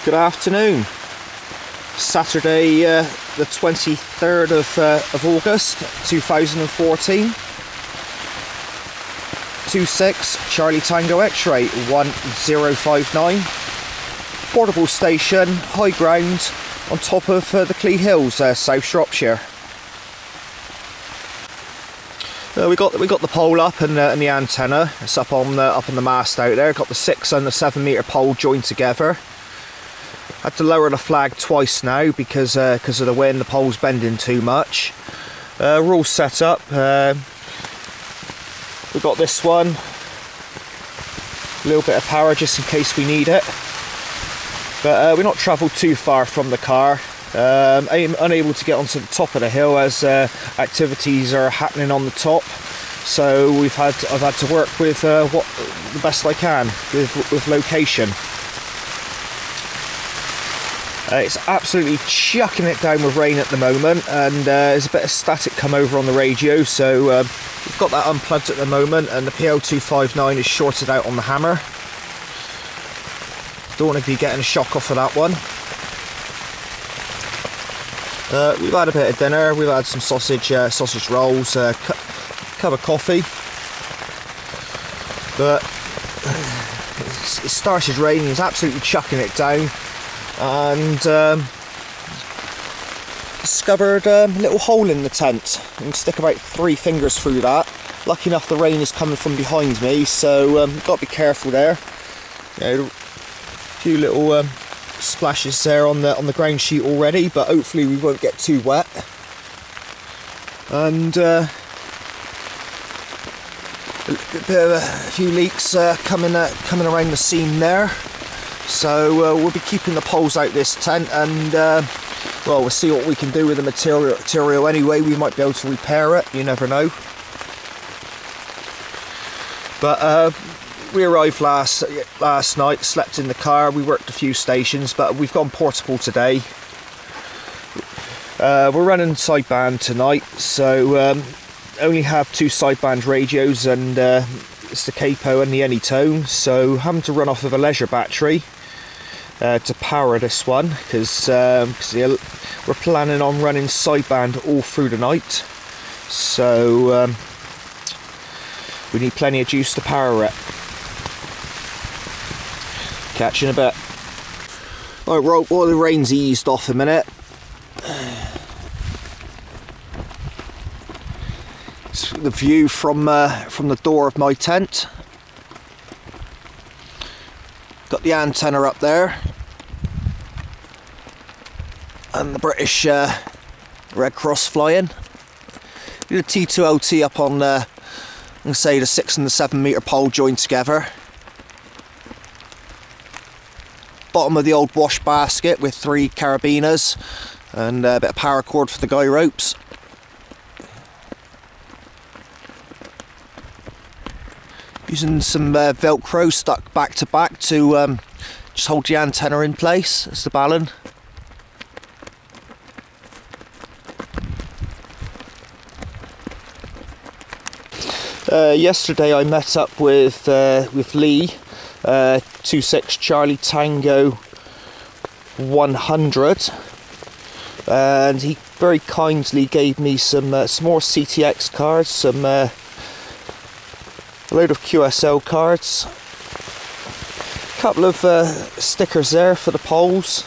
Good afternoon. Saturday the 23rd of August 2014. 26 Charlie Tango X-ray 1059. Portable station, high ground on top of the Clee Hills, South Shropshire. We got the pole up and the antenna. It's up on the mast out there. Got the 6 and the 7 metre pole joined together. Had to lower the flag twice now because of the wind. The pole's bending too much. We're all set up. We've got this one. A little bit of power just in case we need it. But we're not travelled too far from the car. I'm unable to get onto the top of the hill as activities are happening on the top. So I've had to work with what the best I can with location. It's absolutely chucking it down with rain at the moment, and there's a bit of static come over on the radio, so we've got that unplugged at the moment, and the PL259 is shorted out on the hammer. Don't want to be getting a shock off of that one. We've had a bit of dinner. We've had some sausage rolls, cup of coffee, but it started raining. It's absolutely chucking it down. And discovered a little hole in the tent. You can stick about 3 fingers through that. Lucky enough the rain is coming from behind me, so got to be careful there. You know, a few little splashes there on the ground sheet already, but hopefully we won't get too wet. And a few leaks coming around the seam there. So we'll be keeping the poles out this tent, and well, we'll see what we can do with the material anyway. We might be able to repair it, you never know. But we arrived last night, slept in the car. We worked a few stations, but we've gone portable today. We're running sideband tonight, so only have 2 sideband radios, and it's the capo and the Anytone, so having to run off of a leisure battery to power this one, because we're planning on running sideband all through the night, so we need plenty of juice to power it. Catch you in a bit. Alright, well, the rain's eased off a minute. It's the view from the door of my tent. Got the antenna up there, and the British Red Cross flying. Did a T2LT up on I'm gonna say the 6 and the 7 metre pole joined together. Bottom of the old wash basket with 3 carabiners and a bit of paracord for the guy ropes. Using some Velcro stuck back to back to just hold the antenna in place. That's the balun. Yesterday I met up with Lee, 26 Charlie Tango 100, and he very kindly gave me some more CTX cards, a load of QSL cards, a couple of stickers there for the poles,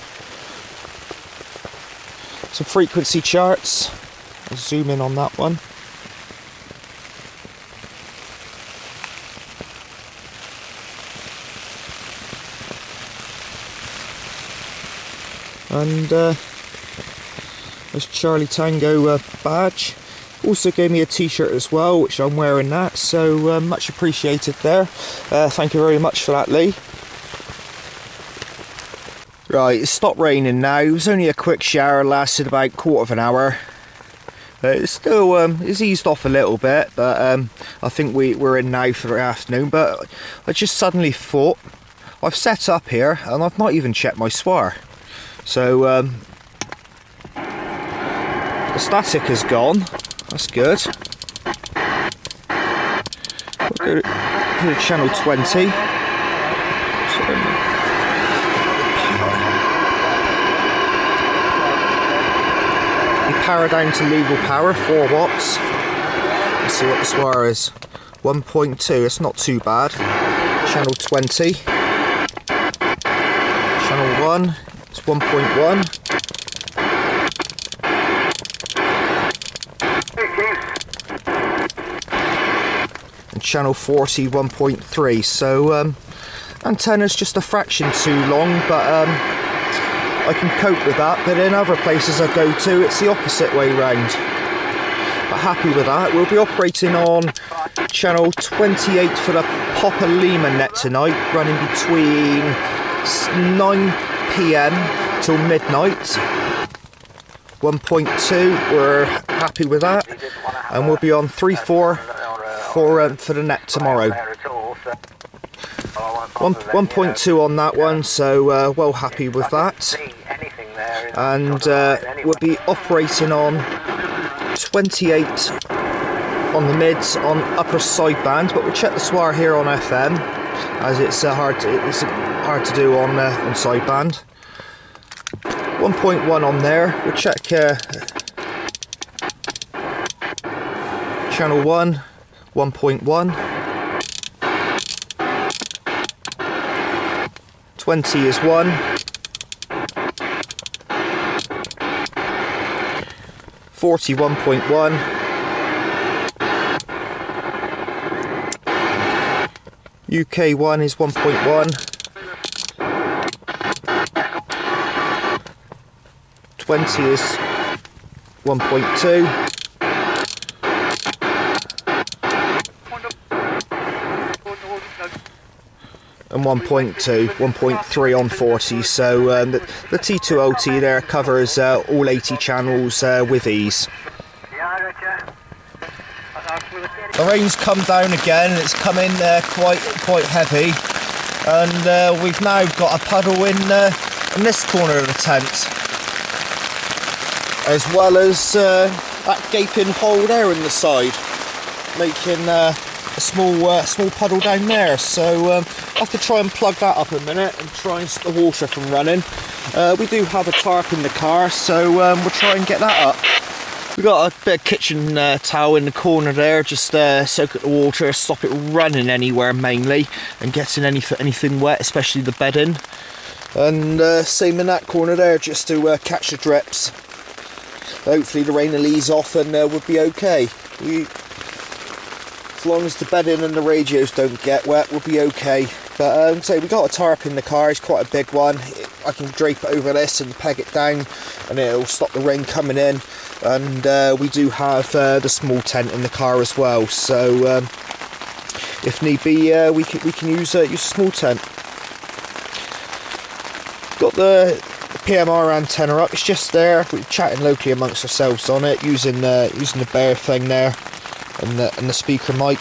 some frequency charts. I'll zoom in on that one. And there's Charlie Tango badge. Also gave me a t-shirt as well, which I'm wearing that, so much appreciated there. Thank you very much for that, Lee. Right, it's stopped raining now. It was only a quick shower, lasted about a quarter of an hour. It's still it's eased off a little bit, but I think we're in now for the afternoon. But I just suddenly thought, I've set up here and I've not even checked my swar. So the static has gone. That's good. We'll go to channel 20. power down to legal power, 4 watts. Let's see what the swire is. 1.2, it's not too bad. Channel 20. Channel 1, it's 1.1. And channel 40, 1.3. So antenna's just a fraction too long, but I can cope with that. But in other places I go to, it's the opposite way round. But happy with that. We'll be operating on channel 28 for the Papa Lima net tonight, running between 9 PM till midnight. 1.2, we're happy with that, and we'll be on 3.4 for the net tomorrow. 1.2 on that one, so well happy with that. And we'll be operating on 28 on the mids on upper sideband, but we'll check the swire here on FM, as it's hard to do on sideband. 1.1 on there. We'll check channel 1, 1.1. 20 is 1. 40, 1.1. UK 1 is 1.1. 20 is 1.2. And 1.2, 1.3 on 40. So the T2OT there covers all 80 channels with ease. The rain's come down again, it's come in quite heavy, and we've now got a puddle in this corner of the tent, as well as that gaping hole there in the side, making a small puddle down there. So I have to try and plug that up a minute and try and stop the water from running. We do have a tarp in the car, so we'll try and get that up. We've got a bit of kitchen towel in the corner there, just soak up the water, stop it running anywhere mainly, and getting anything wet, especially the bedding. And same in that corner there, just to catch the drips. Hopefully the rain will ease off and we'll be okay. As long as the bedding and the radios don't get wet, we'll be okay. But so we got a tarp in the car, it's quite a big one. I can drape it over this and peg it down, and it'll stop the rain coming in. And we do have the small tent in the car as well, so if need be, we can use a small tent. Got the PMR antenna up. It's just there. We're chatting locally amongst ourselves on it, using the bare thing there, and the speaker mic.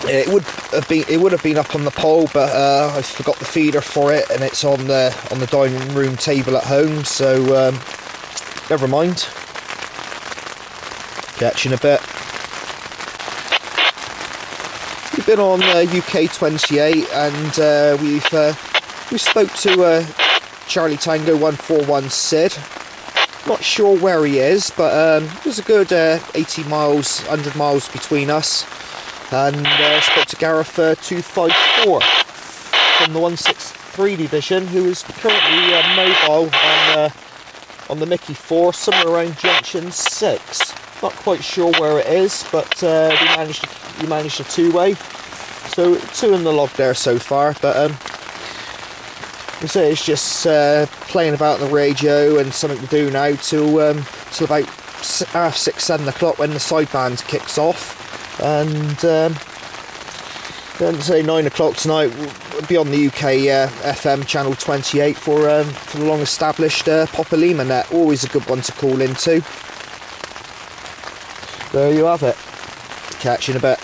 It would have been up on the pole, but I forgot the feeder for it, and it's on the dining room table at home. So never mind. Catching a bit. We've been on UK 28, and we spoke to Charlie Tango 141 Sid. Not sure where he is, but there's a good 80 miles, 100 miles between us. And spoke to Gareth 254 from the 163 division, who is currently mobile on the Mickey 4, somewhere around Junction 6. Not quite sure where it is, but we managed a two-way. So 2 in the log there so far. But so it's just playing about on the radio and something to do now till about 6, 7 o'clock when the sideband kicks off. And then say 9 o'clock tonight we'll be on the UK FM channel 28 for the long established Papa Lima net. Always a good one to call into. There you have it. Catch you in a bit.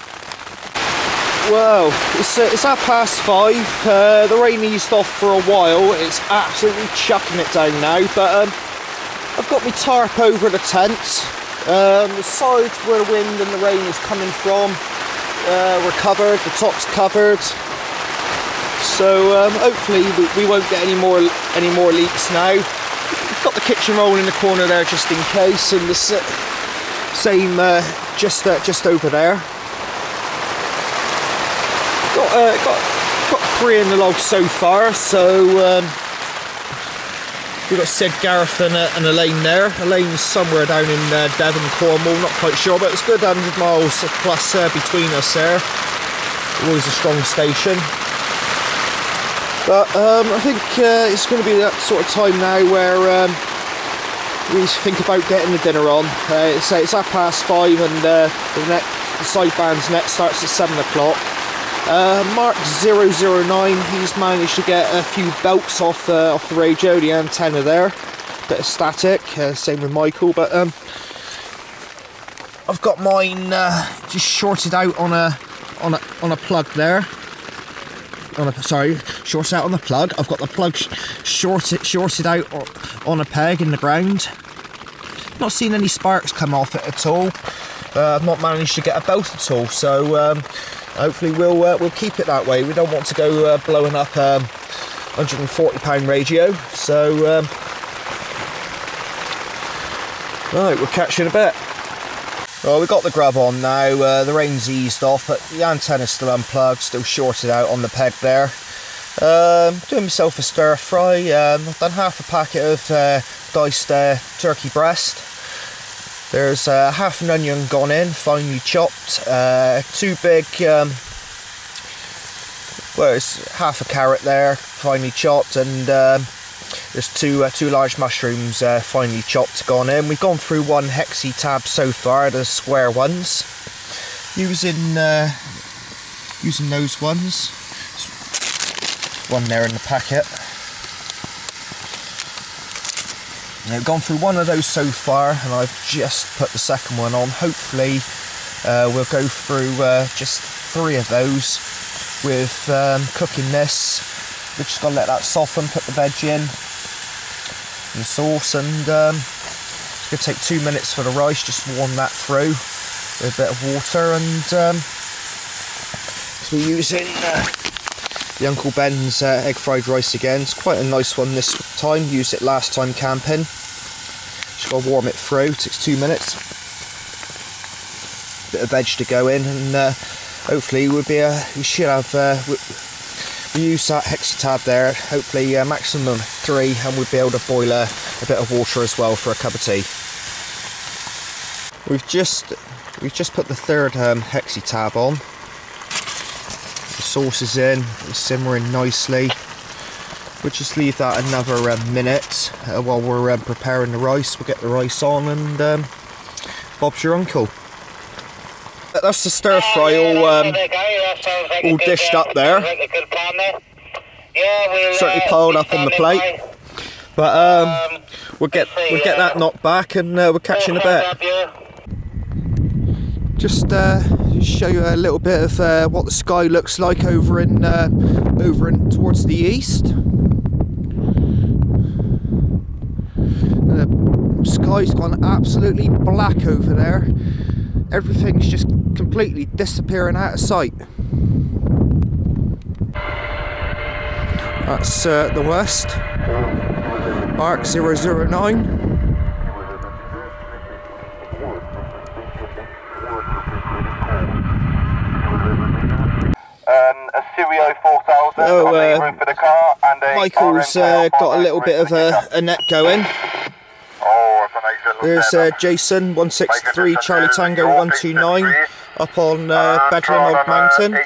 Well, it's 5:30. The rain eased off for a while. It's absolutely chucking it down now, but I've got my tarp over the tent. The sides where the wind and the rain is coming from, we're covered, the top's covered. So hopefully we won't get any more leaks now. We've got the kitchen roll in the corner there just in case, and the same just over there. Got 3 in the log so far. So we've got Sid, Gareth and Elaine there. Elaine's somewhere down in Devon, Cornwall, not quite sure, but it's a good 100 miles plus between us there. Always a strong station. But I think it's going to be that sort of time now where we think about getting the dinner on. It's 5:30 and the sideband's net starts at 7 o'clock. Mark 009, he's managed to get a few belts off the radio, the antenna there. Bit of static, same with Michael, but I've got mine just shorted out on a plug there. Shorted out on the plug. I've got the plug shorted out on a peg in the ground. Not seen any sparks come off it at all. I've not managed to get a belt at all, so hopefully we'll keep it that way. We don't want to go blowing up £140 radio. So right, we'll catch you in a bit. Well, we've got the grub on now. The rain's eased off, but the antenna's still unplugged, still shorted out on the peg there. Doing myself a stir fry. I've done half a packet of diced turkey breast. There's half an onion gone in, finely chopped. 2 big, well, it's half a carrot there, finely chopped, and there's two large mushrooms finely chopped gone in. We've gone through 1 hexi tab so far, the square ones, using those ones. There's one there in the packet. We've gone through 1 of those so far, and I've just put the second one on. Hopefully we'll go through just 3 of those with cooking this. We've just got to let that soften, put the veg in, and the sauce, and it's going to take 2 minutes for the rice, just warm that through with a bit of water. And so we're using the Uncle Ben's egg fried rice again. It's quite a nice one this time, used it last time camping. Just got to warm it through, takes 2 minutes. Bit of veg to go in, and hopefully we should have, we use that hexi tab there, hopefully maximum 3, and we'll be able to boil a bit of water as well for a cup of tea. We've just put the 3rd hexi tab on. The sauce is in, it's simmering nicely. We'll just leave that another minute while we're preparing the rice. We'll get the rice on, and Bob's your uncle. That's the stir fry all dished up there. Certainly piled up on the plate. But we'll get that knocked back, and we'll catch you in a bit. Just show you a little bit of what the sky looks like over in towards the east. The sky's gone absolutely black over there. Everything's just completely disappearing out of sight. That's the west. Mark 009. A Serio 4000 on the roof of the car, and Michael's got a little bit of a net going. There's Jason 163 Charlie Tango 129 up on Bedlinog Mountain.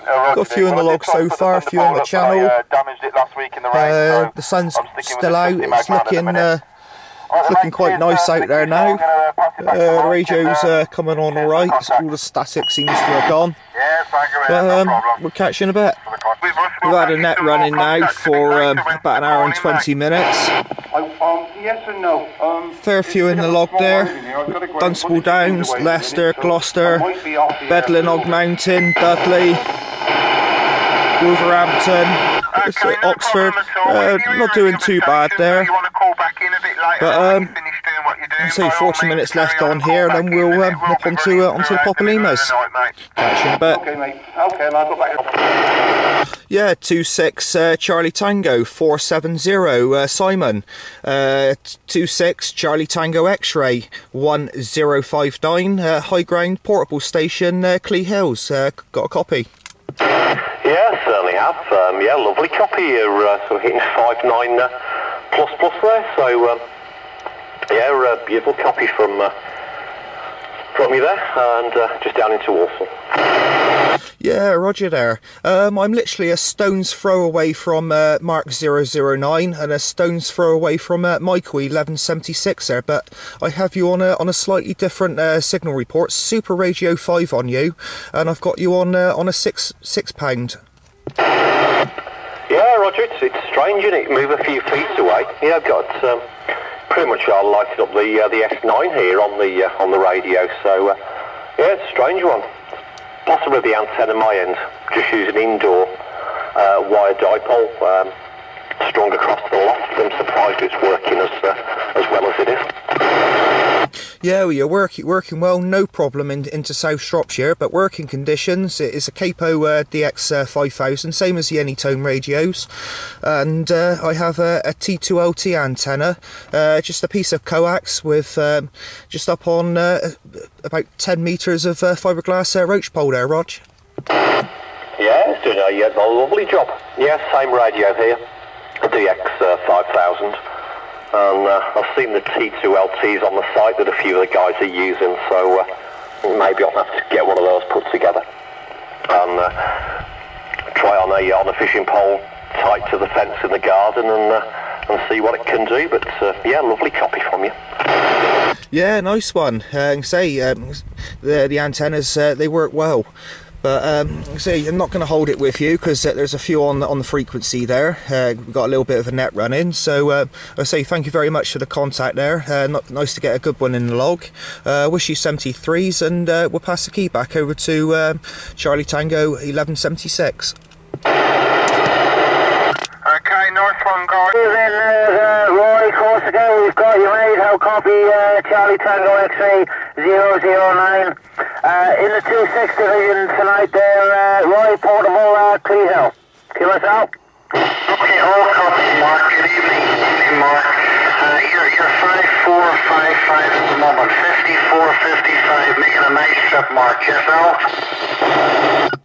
Got a few in the log so far, a few on the channel. The sun's still out, it's looking quite nice out there now. The radio's coming on alright, all the static seems to have gone. But we'll catch you in a bit. We've had a net running now for about an hour and 20 minutes. Yes and no. Fair few in the log there. Dunstable Downs, Leicester, Gloucester, Bedlinog Mountain, Dudley, Wolverhampton, Oxford. Not doing too bad there. But So 40 minutes left on here, and then we'll nip onto the Popalimas. Catch you in a bit. Okay, mate. Okay, and I'll go back. Yeah, 26 Charlie Tango 470 Simon. 26 Charlie Tango X-ray 1059 high ground portable station Clee Hills. Got a copy? Yeah, certainly have. Yeah, lovely copy. You're sort of hitting 59 plus there. So yeah, a beautiful copy from you there, and just down into Walsall. Yeah, roger there. I'm literally a stone's throw away from Mark 009 and a stone's throw away from Michael 1176 there, but I have you on a slightly different signal report. Super Radio 5 on you, and I've got you on a £6. Yeah, Roger, it's strange, isn't it? Move a few feet away. Yeah, I've got pretty much lighted up the S9 here on the radio, so yeah, it's a strange one. Possibly the antenna my end, just using indoor wire dipole strung across the loft. I'm surprised it's working as well as it is. Yeah, well, you're working well, no problem into South Shropshire, but working conditions, it is a Capo DX 5000, same as the Anytone radios, and I have a T2LT antenna, just a piece of coax with just up on about 10 metres of fiberglass roach pole there, Rog. Yeah, it's doing a lovely job. Yeah, same radio here, a DX 5000. And I've seen the T2LTs on the site that a few of the guys are using, so maybe I'll have to get one of those put together and try on a fishing pole tied to the fence in the garden and see what it can do. But yeah, lovely copy from you. Yeah, nice one. Say the antennas they work well. But see, I'm not going to hold it with you because there's a few on the frequency there. We've got a little bit of a net running, so I say thank you very much for the contact there. Nice to get a good one in the log. Wish you 73s, and we'll pass the key back over to Charlie Tango 1176. Okay, nice one, guys. Then Roy, course again, we've got you, mate. How copy Charlie Tango X-ray 009. In the 26 division tonight there, Roy, portable Clee Hill. Give us out. Okay, all copy, Mark. Good evening. Evening, Mark. You're 5455 at the moment. 5455, making a nice trip, Mark. Yourself?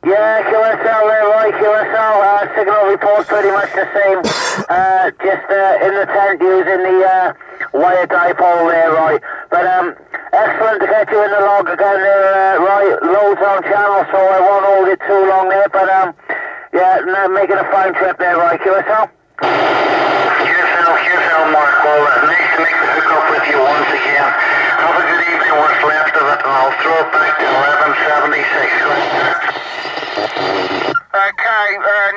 Yeah, QSL there, Roy, QSL. Signal report pretty much the same. Just in the tent using the wire dipole there, Roy. But excellent to get you in the log again there, Roy. Loads on channel, so I won't hold it too long there. But yeah, making a fine trip there, Roy. QSL? QSL, Mark. Well, nice to make the hookup with you once again. Have a good evening, what's left of it, and I'll throw it back to 1176. Okay,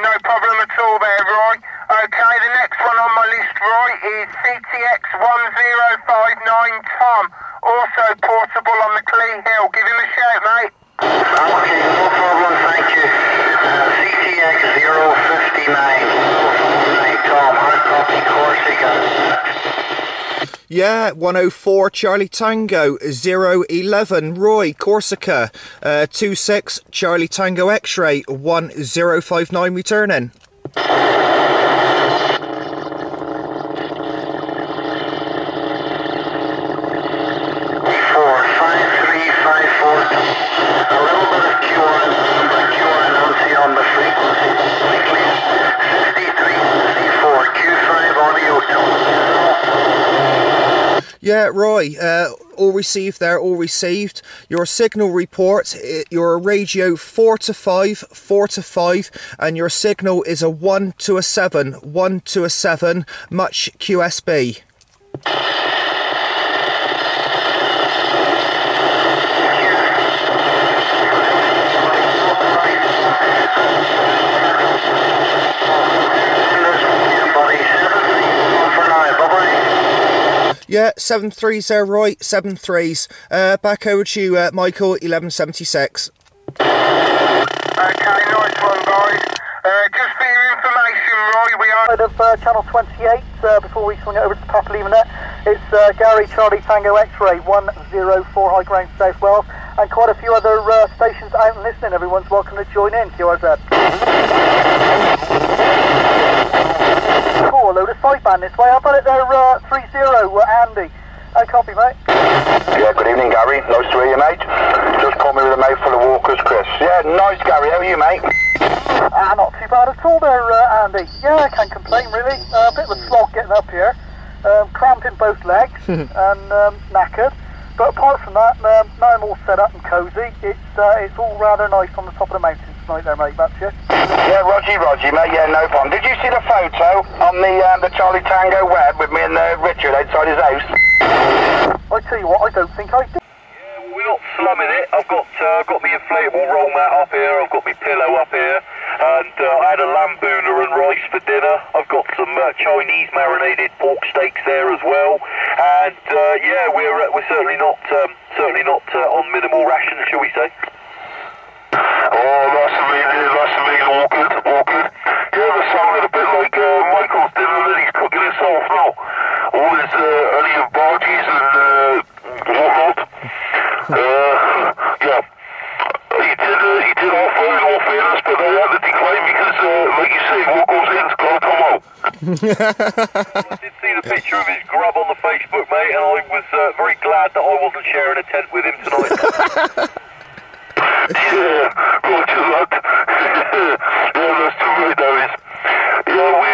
no problem at all there, Roy. Okay, the next one on my list, Roy, is CTX 1059 Tom, also portable on the Clee Hill. Give him a shout, mate. Okay, no problem, thank you. CTX 059 Tom, hard copy, Corsica. Yeah, 104 Charlie Tango 011 Roy Corsica 26 Charlie Tango X-ray 1059 returning. 45354. On the frequency. 63C4 Q5 audio. Yeah, Roy, all received there, all received. Your signal report, your radio 4 to 5, and your signal is a 1 to a 7, 1 to a 7, much QSB. Yeah, 7-3s there, Roy, 7-3s. Back over to you, Michael, 1176. Okay, nice one, guys. Just for your information, Roy, we are Of channel 28 before we swing it over to the Popaliman there. It's Gary Charlie Tango X-Ray 104 High Ground South Wales, and quite a few other stations out and listening. Everyone's welcome to join in. QRZ. Cool, a load of sideband this way. How about it there, 30 Andy? How copy, mate? Yeah, good evening, Gary. Nice to hear you, mate. Just called me with a mouthful of walkers, Chris. Yeah, nice, Gary. How are you, mate? Not too bad at all there, Andy. Yeah, I can't complain, really. A bit of a slog getting up here. Cramping both legs and knackered. But apart from that, now I'm all set up and cosy. It's all rather nice on the top of the mountains tonight there, mate. That's it. Yeah, Roger, mate. Yeah, no problem. Did you see the photo on the Charlie Tango web with me and Richard outside his house? I tell you what, I don't think I did. Yeah, well, we're not slumming it. I've got my inflatable roll mat up here. I've got my pillow up here. And I had a lamb bhuna and rice for dinner. I've got some Chinese marinated pork steaks there as well. And yeah, we're certainly not on minimal rations, shall we say? Oh, that's amazing. All good. Yeah, that sounded a bit like Michael's dinner that he's cooking himself now. All his onion barges and whatnot. Yeah. He did all fairness, but I had to decline because, like you say, what goes in's gotta come out. I did see the picture of his grub on the Facebook, mate, and I was very glad that I wasn't sharing a tent with him tonight. Yeah, roger that. Yeah, that's too right, that is. Yeah, we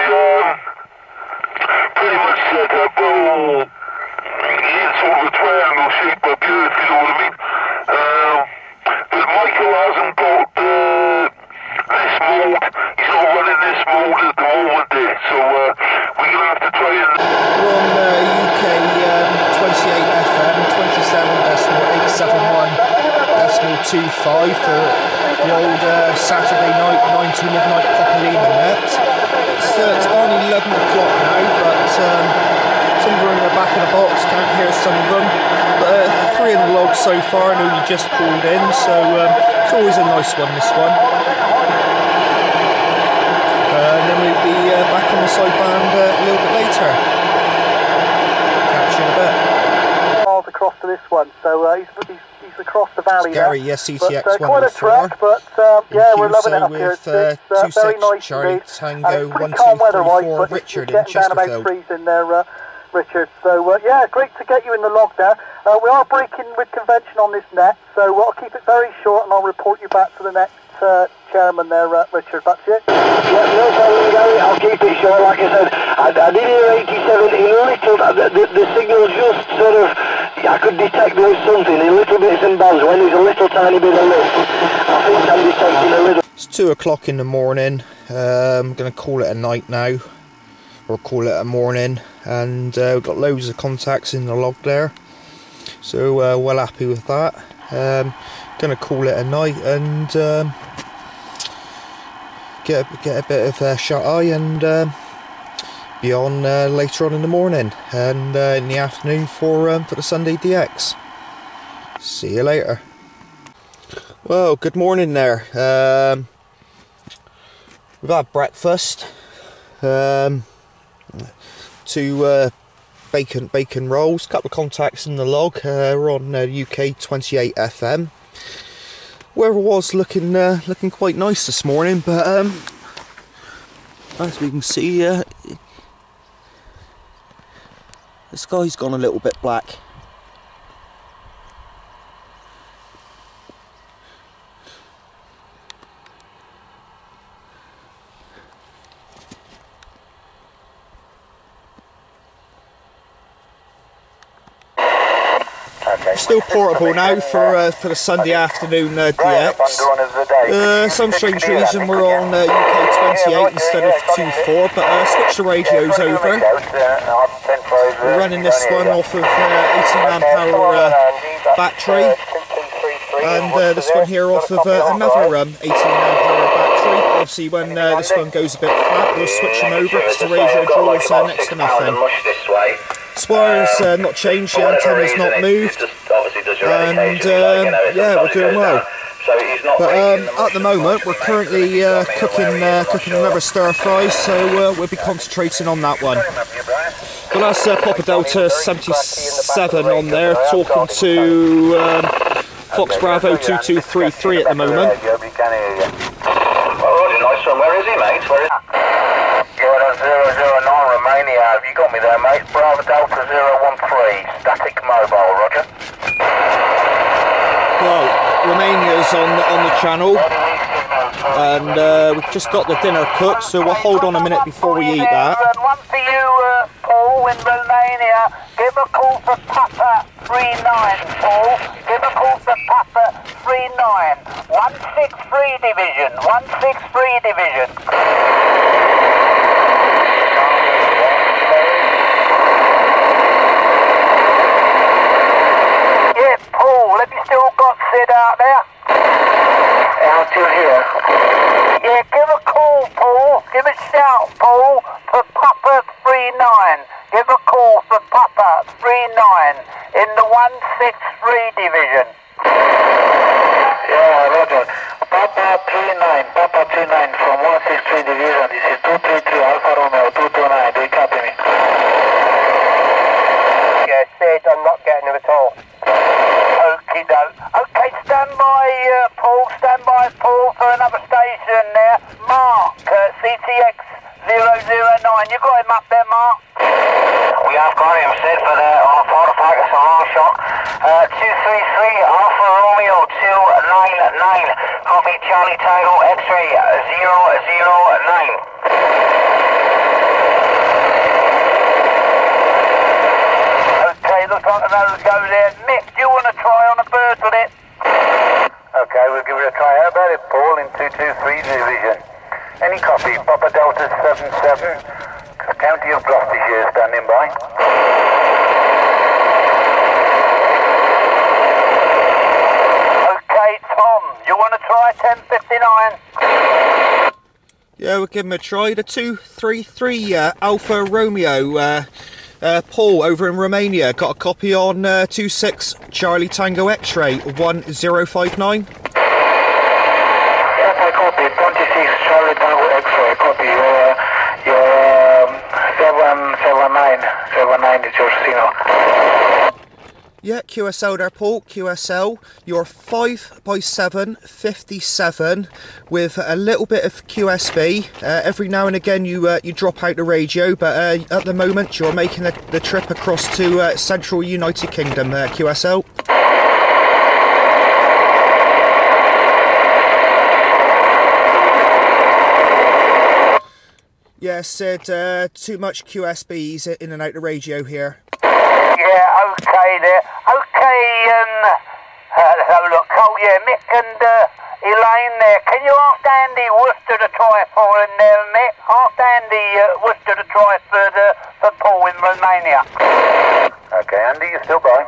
pretty much set up in sort of a triangle shape up here, if you know what I mean. But Michael hasn't got this mode. He's not running this mode at the moment there, so we're going to have to try and... We're on UK 28 FM, 27.871.25 for the old Saturday night 9 to midnight Popolina net. It's on 11 o'clock now, but some of them are in the back of the box, can't hear some of them. But 3 in the log so far, and only just called in, so it's always a nice one, this one. And then we'll be back on the sideband a little bit later. Catch you in a bit. Miles across to this one, so he's across the valley. It's Gary, there. yes, CTX but, quite a 104. trek, but yeah, we're loving it up with, here. It's very nice Charlie indeed. Tango And it's pretty calm weather-wise, 124 but Richard it's in getting down about Chesterfield. freezing there, Richard. So yeah, great to get you in the log there. We are breaking with convention on this net, so I'll keep it very short and I'll report you back to the next chairman there, Richard. That's it. Yeah, no problem, Gary. I'll keep it short. Like I said, I did hear 87 in a little. The signal just sort of, I could detect there was something in little bits and bobs. When there's a little tiny bit of lift, I think I'm detecting a little. It's 2 o'clock in the morning. I'm going to call it a night now, or call it a morning, and we've got loads of contacts in the log there, so well happy with that. Going to call it a night and get a bit of shut eye and be on later on in the morning and in the afternoon for the Sunday DX. See you later. Well, good morning there. We've had breakfast. 2 bacon rolls, couple of contacts in the log. We're on UK 28 FM. Weather was looking quite nice this morning, but as we can see, the sky's gone a little bit black. Still portable now for the Sunday afternoon DX. Some strange reason we're on UK 28 instead of 24, but switch the radios over. We're running this one off of 18 amp hour battery, and this one here off of another 18 amp hour battery. Obviously when this one goes a bit flat, we'll switch them over because the radio draws next to nothing. Spire's not changed, the antenna's not moved, and yeah, we're doing well. But at the moment we're currently cooking another stir fry, so we'll be concentrating on that one. Well, that's Papa Delta 77 on there, talking to Fox Bravo 2233 at the moment. Well, Roger, nice one. Where is he, mate? Where is he? Yeah, that's 009 Romania. Have you got me there, mate? Bravo Delta 013, static mobile, Roger. Well, Romania's on the channel, and we've just got the dinner cooked, so we'll hold on a minute before we eat that. And one for you, Paul, in Romania. Give a call for Papa 39, Paul. Give a call for Papa 39. 163 Division. 163 Division. Yeah, Paul, have you still got Sid out there? Out still here. Yeah, give a call, Paul. Give a shout, Paul, for Papa 39. Give a call for Papa 39 in the 163 Division. Yeah, Roger. Papa 39 from 163 Division. This is 232 Alfa Romeo 229. Do you copy me? Yeah, Sid, I'm not getting him at all. Okie doke. Okay, stand by, Paul. Stand by, Paul, for another station there. Mark, CTX 009. You got him up there, Mark? We have got him, Sid, for the Ford Focus and long shot. 233 Alfa Romeo 299. Copy Charlie Tango X-ray 009. Looks like another go there. Mick, do you want to try on a bird with it? Okay, we'll give it a try. How about it, Paul, in 223 Division? Any copy? Papa Delta 77, County of Gloucestershire, standing by. Okay, Tom, you want to try 1059? Yeah, we'll give him a try. The 233 Alfa Romeo. Paul over in Romania, got a copy on 26 Charlie Tango X-ray 1059. Yes, I copy 26 Charlie Tango X-ray. Copy your 779 is your signal. Yeah, QSL there, Paul. QSL. You're 5x7 57 with a little bit of QSB. Every now and again you drop out the radio, but at the moment you're making the trip across to Central United Kingdom. QSL. Yeah, Sid. Too much QSBs in and out the radio here. Yeah, okay there. Okay, let's have a look. Oh, yeah, Mick and Elaine there. Can you ask Andy Worcester to try for him there, Mick? Ask Andy Worcester to try for Paul in Romania. Okay, Andy, you still by?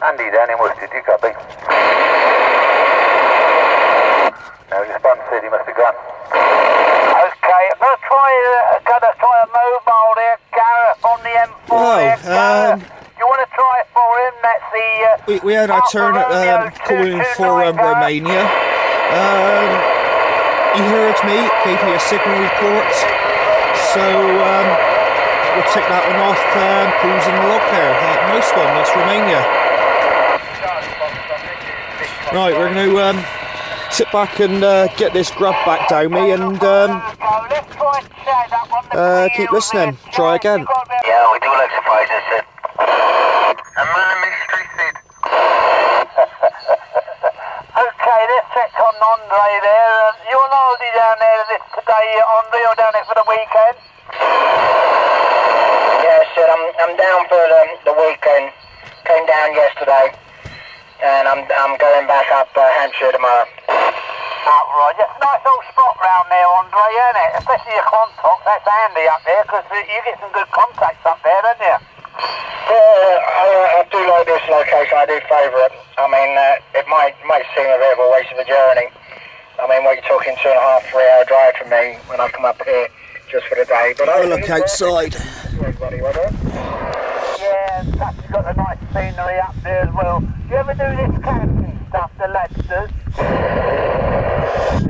Andy down in Worcester, do you copy? No response, said he must have gone. Okay, I'm going to try a mobile there, Gareth, on the M4 there, Gareth. You want to try it for him? That's the... we had our turn at calling for Romania. He heard me, gave me a signal report, so we'll take that one off. Paul's in the log there. Nice one, that's Romania. Right, we're going to sit back and get this grub back down me and keep listening. Try again. Yeah, we do exercises, Sid. I'm on a mystery, Sid. Okay, let's check on Andre there. You're on holiday down there today, Andre, or down there for the weekend? Yeah, Sid, I'm down for the weekend. Came down yesterday, and I'm going back up Hampshire tomorrow. Right, just a nice little spot round there, Andre, isn't it? Especially your contacts, that's handy up there, because you get some good contacts up there, don't you? Yeah, I do like this location, I do favour it. I mean, it might seem a bit of a waste of a journey. I mean, what you're talking, 2.5, 3 hour drive for me when I come up here just for the day. But I look outside. Yeah, plus you've got the nice scenery up there as well. Do you ever do this camping stuff the lads do?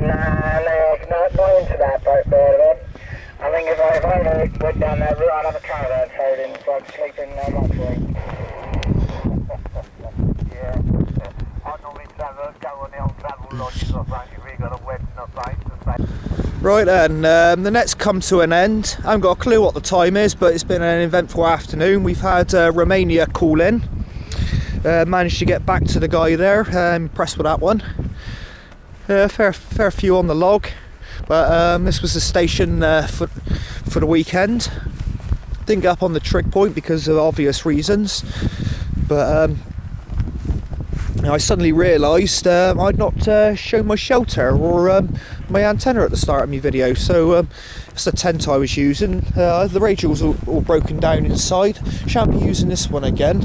Nah, not into that boat there, man. I think if I went down that route, I'd have a caravan towed in so I could sleep in motorway. Yeah. I normally go on the old travel lodges or something, if you've got a wedding or something. Right then, the net's come to an end. I haven't got a clue what the time is, but it's been an eventful afternoon. We've had Romania call in. Managed to get back to the guy there. Impressed with that one. Fair few on the log, but this was the station for the weekend. Didn't get up on the trig point because of obvious reasons, but I suddenly realised I'd not shown my shelter or my antenna at the start of my video, so it's the tent I was using. The radio was all broken down inside. Shan't be using this one again.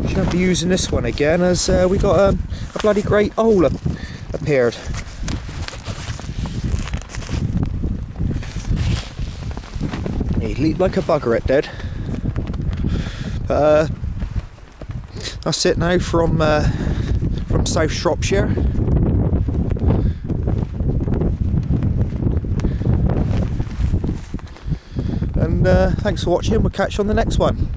Shan't be using this one again as we got a bloody great hole appeared. It leaked like a bugger, it did. That's it now from South Shropshire. And thanks for watching. We'll catch you on the next one.